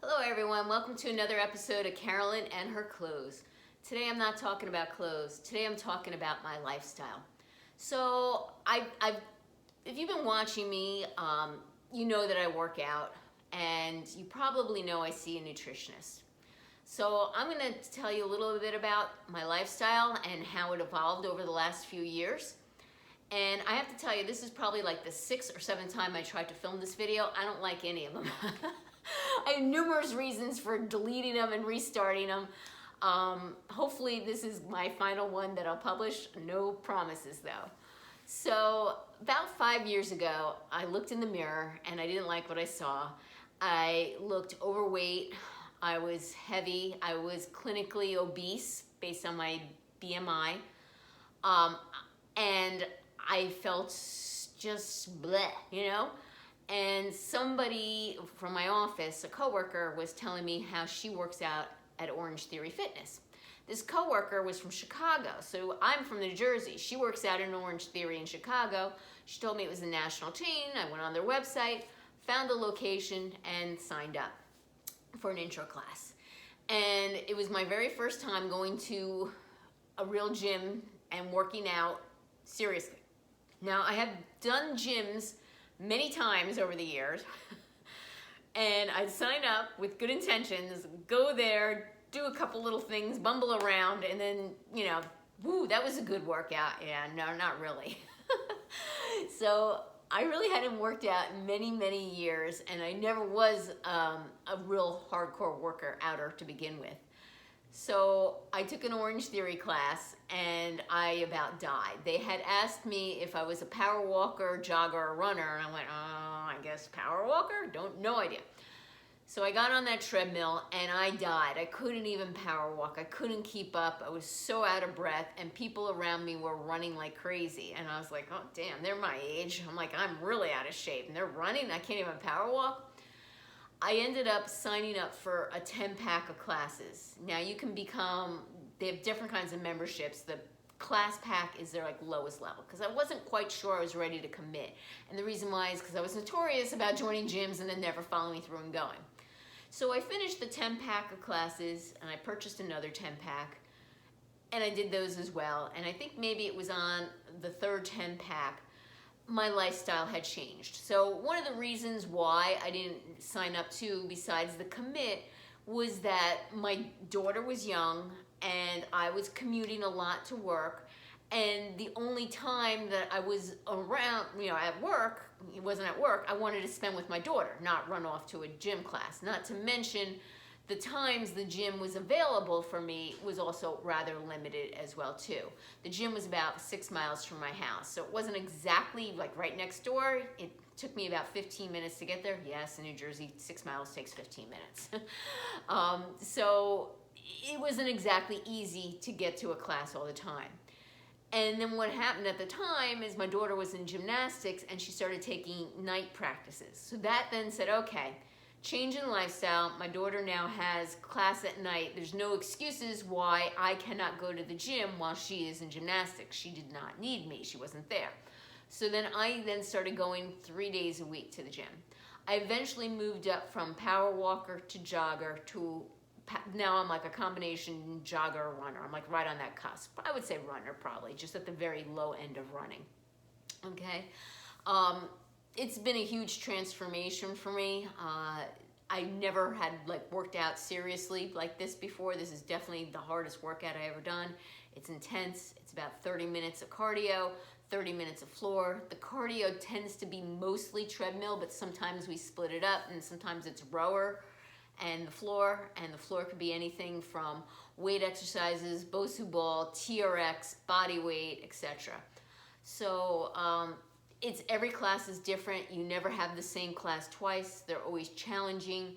Hello everyone, welcome to another episode of Carolyn and Her Clothes. Today I'm not talking about clothes, today I'm talking about my lifestyle. So if you've been watching me, you know that I work out and you probably know I see a nutritionist. So I'm going to tell you a little bit about my lifestyle and how it evolved over the last few years. And I have to tell you, this is probably like the 6th or 7th time I tried to film this video. I don't like any of them. I have numerous reasons for deleting them and restarting them. Hopefully this is my final one that I'll publish. No promises though. So about 5 years ago, I looked in the mirror and I didn't like what I saw. I looked overweight. I was heavy. I was clinically obese based on my BMI. And I felt just bleh, you know? And somebody from my office, a coworker, was telling me how she works out at Orange Theory Fitness. This coworker was from Chicago, so I'm from New Jersey. She works out in Orange Theory in Chicago. She told me it was a national chain. I went on their website, found the location, and signed up for an intro class. And it was my very first time going to a real gym and working out seriously. Now, I have done gyms many times over the years, and I'd sign up with good intentions, go there, do a couple little things, bumble around, and then, you know, woo, that was a good workout. Yeah, no, not really. So I really hadn't worked out in many, many years, and I never was a real hardcore worker outer to begin with. So I took an Orange Theory class and I about died. They had asked me if I was a power walker, jogger, or runner, and I went, I guess power walker? No idea. So I got on that treadmill and I died. I couldn't even power walk. I couldn't keep up. I was so out of breath and people around me were running like crazy. And I was like, oh damn, they're my age. I'm like, I'm really out of shape and they're running. I can't even power walk. I ended up signing up for a 10-pack of classes. Now you can they have different kinds of memberships. The class pack is their like lowest level because I wasn't quite sure I was ready to commit. And the reason why is because I was notorious about joining gyms and then never following through and going. So I finished the 10-pack of classes and I purchased another 10-pack and I did those as well. And I think maybe it was on the third 10-pack my lifestyle had changed. So one of the reasons why I didn't sign up too, besides the commit, was that my daughter was young and I was commuting a lot to work, and the only time that I was around, at work, it wasn't at work, I wanted to spend with my daughter, not run off to a gym class. Not to mention the times the gym was available for me was also rather limited as well too. The gym was about 6 miles from my house, so it wasn't exactly like right next door. It took me about 15 minutes to get there. Yes, in New Jersey, 6 miles takes 15 minutes. So it wasn't exactly easy to get to a class all the time. And then what happened at the time is my daughter was in gymnastics and she started taking night practices. So that then said, okay, change in lifestyle. My daughter now has class at night. There's no excuses why I cannot go to the gym while she is in gymnastics. She did not need me. She wasn't there. So then I started going 3 days a week to the gym. I eventually moved up from power walker to jogger to now I'm like a combination jogger runner. I'm like right on that cusp. I would say runner probably, just at the very low end of running. Okay. It's been a huge transformation for me. I never had worked out seriously like this before. This is definitely the hardest workout I ever done. It's intense. It's about 30 minutes of cardio, 30 minutes of floor. The cardio tends to be mostly treadmill, but sometimes we split it up and sometimes it's rower and the floor could be anything from weight exercises, Bosu ball, TRX, body weight, etc. So every class is different. You never have the same class twice. They're always challenging.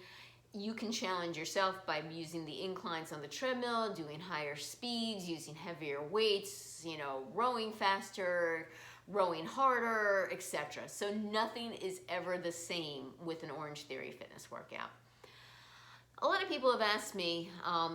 You can challenge yourself by using the inclines on the treadmill, doing higher speeds, using heavier weights, rowing faster, rowing harder, etc. So nothing is ever the same with an Orange Theory fitness workout. A lot of people have asked me,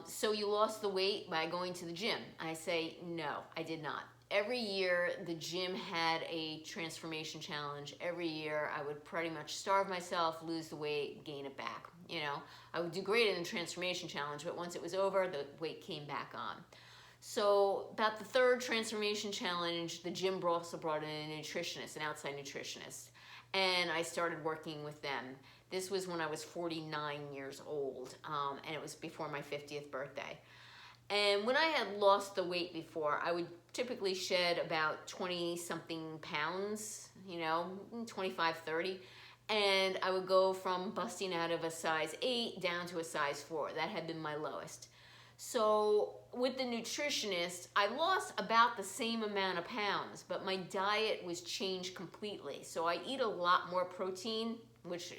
so you lost the weight by going to the gym? I say, no, I did not. Every year, the gym had a transformation challenge. Every year, I would pretty much starve myself, lose the weight, gain it back. You know, I would do great in the transformation challenge, but once it was over, the weight came back on. So about the third transformation challenge, the gym also brought in a nutritionist, an outside nutritionist, and I started working with them. This was when I was 49 years old, and it was before my 50th birthday. And when I had lost the weight before, I would typically shed about 20-something pounds, you know, 25, 30. And I would go from busting out of a size 8 down to a size 4. That had been my lowest. So with the nutritionist, I lost about the same amount of pounds, but my diet was changed completely. So I eat a lot more protein, which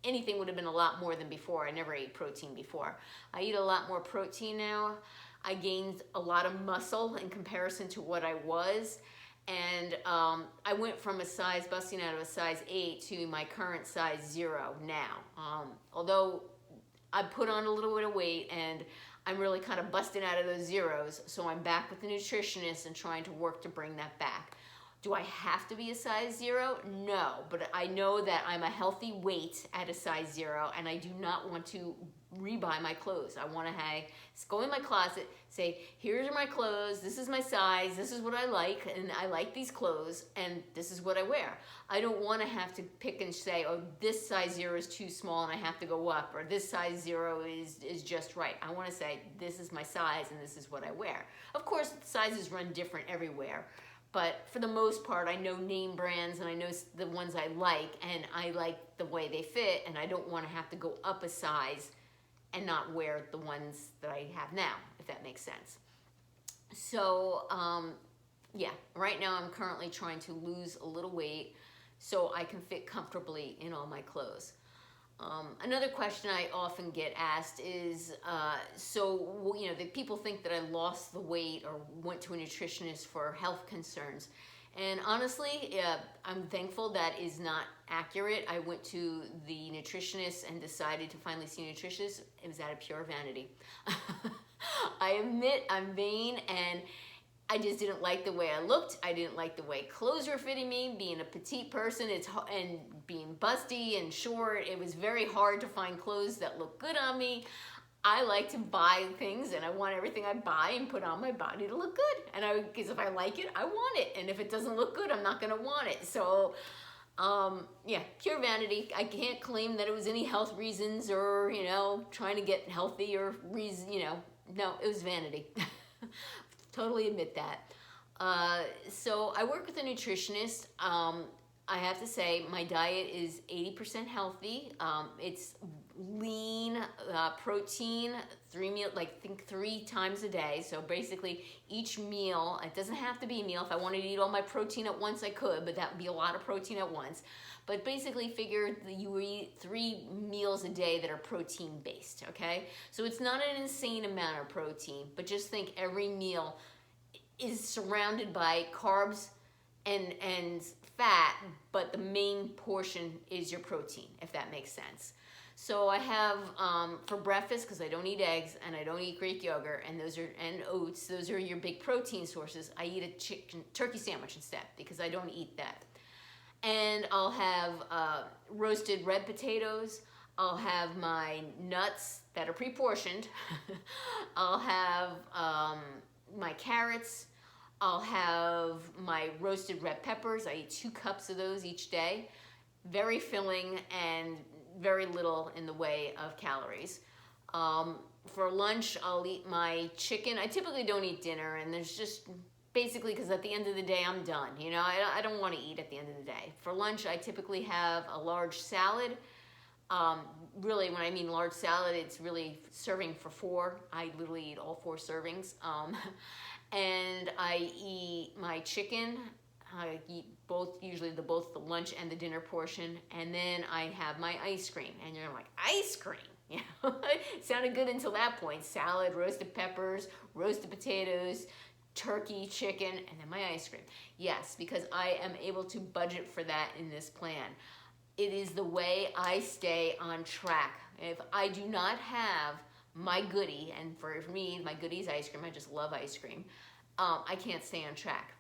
anything would have been a lot more than before. I never ate protein before. I eat a lot more protein now. I gained a lot of muscle in comparison to what I was. And I went from a size, busting out of a size 8 to my current size 0 now. Although I put on a little bit of weight and I'm really kind of busting out of those zeros. So I'm back with the nutritionist and trying to work to bring that back. Do I have to be a size 0? No, but I know that I'm a healthy weight at a size 0 and I do not want to rebuy my clothes. I want to go in my closet, say, here's my clothes, this is my size, this is what I like, and I like these clothes, and this is what I wear. I don't want to have to pick and say, oh, this size 0 is too small and I have to go up, or this size 0 is just right. I want to say, this is my size and this is what I wear. Of course, sizes run different everywhere. But for the most part, I know name brands and I know the ones I like, and I like the way they fit, and I don't want to have to go up a size and not wear the ones that I have now, if that makes sense. So, yeah, right now I'm currently trying to lose a little weight so I can fit comfortably in all my clothes. Another question I often get asked is, so, you know, the people think that I lost the weight or went to a nutritionist for health concerns. And honestly, I'm thankful that is not accurate. I went to the nutritionist and decided to finally see a nutritionist. It was out of pure vanity. I admit I'm vain, and I just didn't like the way I looked. I didn't like the way clothes were fitting me. Being a petite person, and being busty and short, it was very hard to find clothes that look good on me. I like to buy things, and I want everything I buy and put on my body to look good. And because if I like it, I want it. And if it doesn't look good, I'm not going to want it. So, yeah, pure vanity. I can't claim that it was any health reasons or, you know, trying to get healthy or reason, you know. No, it was vanity. Totally admit that. So I work with a nutritionist. I have to say my diet is 80% healthy. It's lean protein, 3 times a day. So basically each meal, it doesn't have to be a meal. If I wanted to eat all my protein at once, I could, but that would be a lot of protein at once. But basically figure that you eat 3 meals a day that are protein based, okay? So it's not an insane amount of protein, but just think every meal is surrounded by carbs and fat, but the main portion is your protein, if that makes sense. So I have, for breakfast, because I don't eat eggs and I don't eat Greek yogurt, and oats, those are your big protein sources. I eat a turkey sandwich instead, because I don't eat that. And I'll have roasted red potatoes. I'll have my nuts that are pre-portioned. I'll have my carrots. I'll have my roasted red peppers. I eat 2 cups of those each day. Very filling and very little in the way of calories. For lunch, I'll eat my chicken. I typically don't eat dinner, and there's just basically because at the end of the day, I'm done. You know, I don't want to eat at the end of the day. For lunch, I typically have a large salad. Really, when I mean large salad, it's really serving for 4. I literally eat all 4 servings. And I eat my chicken. I eat usually both the lunch and the dinner portion, and then I have my ice cream. And you're like, ice cream? You know, it sounded good until that point. Salad, roasted peppers, roasted potatoes, turkey, chicken, and then my ice cream. Yes, because I am able to budget for that in this plan. It is the way I stay on track. If I do not have my goodie, and for me, my goodie is ice cream. I just love ice cream. I can't stay on track.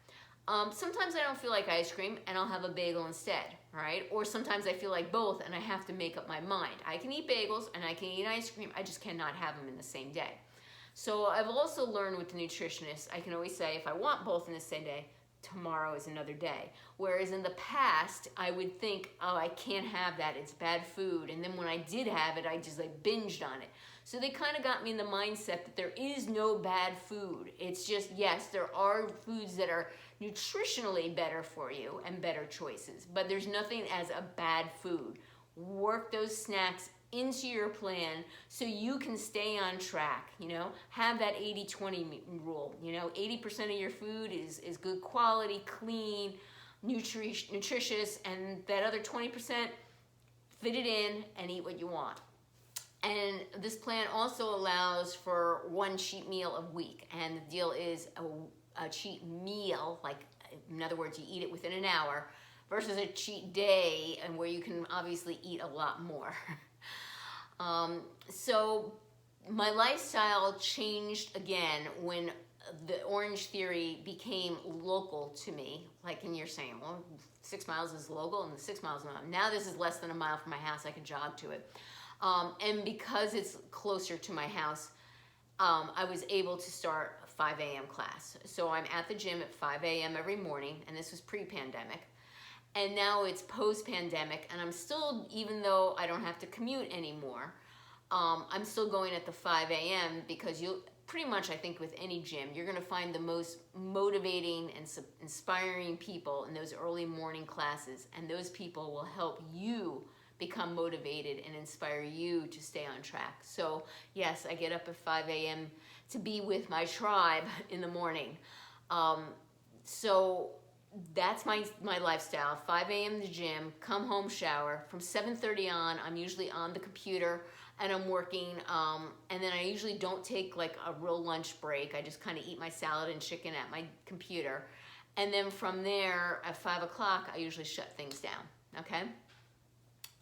Sometimes I don't feel like ice cream and I'll have a bagel instead, right? Or sometimes I feel like both and I have to make up my mind. I can eat bagels and I can eat ice cream, I just cannot have them in the same day. So I've also learned with the nutritionist, I can always say if I want both in the same day, tomorrow is another day. Whereas in the past, I would think, oh, I can't have that, it's bad food. And then when I did have it, I just like binged on it. So they kind of got me in the mindset that there is no bad food. It's just, yes, there are foods that are nutritionally better for you and better choices, but there's nothing as a bad food. Work those snacks into your plan so you can stay on track, you know, have that 80-20 rule, you know, 80% of your food is good quality, clean, nutritious, and that other 20%, fit it in and eat what you want. And this plan also allows for one cheat meal a week, and the deal is a cheat meal, like in other words, you eat it within an hour, versus a cheat day, and where you can obviously eat a lot more. So my lifestyle changed again when the Orange Theory became local to me. Like, and you're saying, well, 6 miles is local, and 6 miles not. Now this is less than a mile from my house. I can jog to it. And because it's closer to my house, I was able to start a 5 a.m. class. So I'm at the gym at 5 a.m. every morning, and this was pre-pandemic. And now it's post-pandemic, and I'm still, even though I don't have to commute anymore, I'm still going at the 5 a.m. because you pretty much, I think with any gym, you're gonna find the most motivating and inspiring people in those early morning classes, and those people will help you become motivated and inspire you to stay on track. So yes, I get up at 5 a.m. to be with my tribe in the morning. So that's my lifestyle. 5 a.m. the gym, come home, shower. From 7:30 on, I'm usually on the computer and I'm working. And then I usually don't take like a real lunch break. I just kind of eat my salad and chicken at my computer. And then from there, at 5 o'clock, I usually shut things down, okay?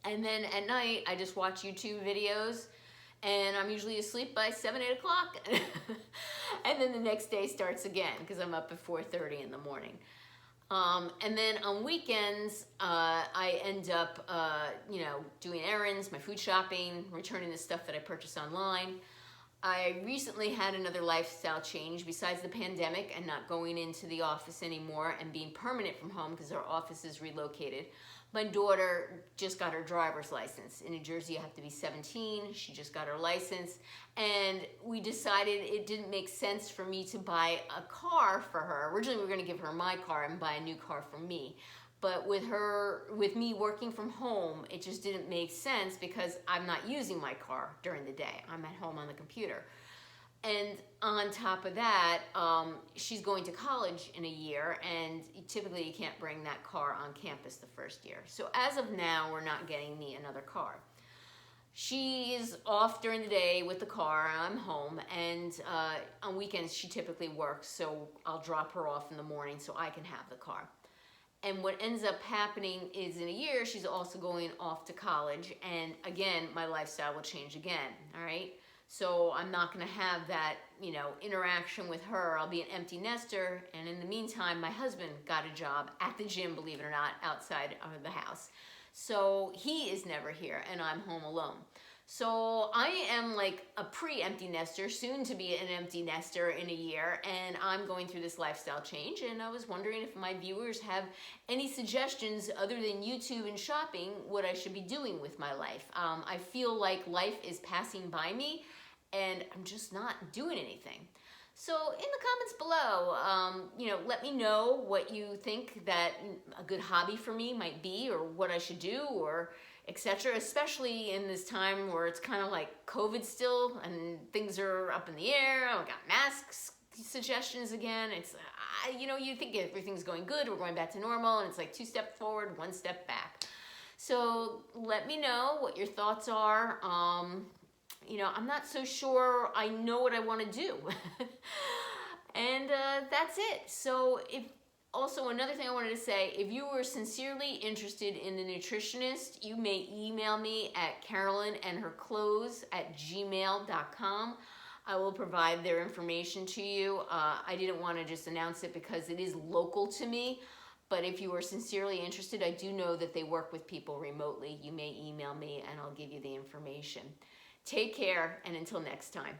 And then at night, I just watch YouTube videos, and I'm usually asleep by 7, 8 o'clock. And then the next day starts again, because I'm up at 4:30 in the morning. And then on weekends, I end up, you know, doing errands, my food shopping, returning the stuff that I purchased online. I recently had another lifestyle change besides the pandemic and not going into the office anymore and being permanent from home because our office is relocated. My daughter just got her driver's license. In New Jersey, you have to be 17. She just got her license. And we decided it didn't make sense for me to buy a car for her. Originally, we were going to give her my car and buy a new car for me. But with me working from home, it just didn't make sense because I'm not using my car during the day. I'm at home on the computer. And on top of that, she's going to college in a year, and typically you can't bring that car on campus the first year. So as of now, we're not getting me another car. She's off during the day with the car, I'm home, and on weekends she typically works, so I'll drop her off in the morning so I can have the car. And what ends up happening is in a year, she's also going off to college, and again, my lifestyle will change again, all right? So I'm not gonna have that, you know, interaction with her. I'll be an empty nester, and in the meantime, my husband got a job at the gym, believe it or not, outside of the house. So he is never here, and I'm home alone. So I am like a pre-empty nester, soon to be an empty nester in a year, and I'm going through this lifestyle change, and I was wondering if my viewers have any suggestions other than YouTube and shopping, what I should be doing with my life. I feel like life is passing by me, and I'm just not doing anything. So in the comments below, you know, let me know what you think that a good hobby for me might be, or what I should do, or etc. Especially in this time where it's kind of like COVID still, and things are up in the air. I got masks suggestions again. It's, you know, you think everything's going good, we're going back to normal, and it's like 2 steps forward, 1 step back. So let me know what your thoughts are. You know, I'm not so sure I know what I want to do. And that's it. So also another thing I wanted to say, if you were sincerely interested in the nutritionist, you may email me at carolynandherclothes@gmail.com. I will provide their information to you. I didn't want to just announce it because it is local to me, but if you are sincerely interested, I do know that they work with people remotely. You may email me and I'll give you the information. Take care, and until next time.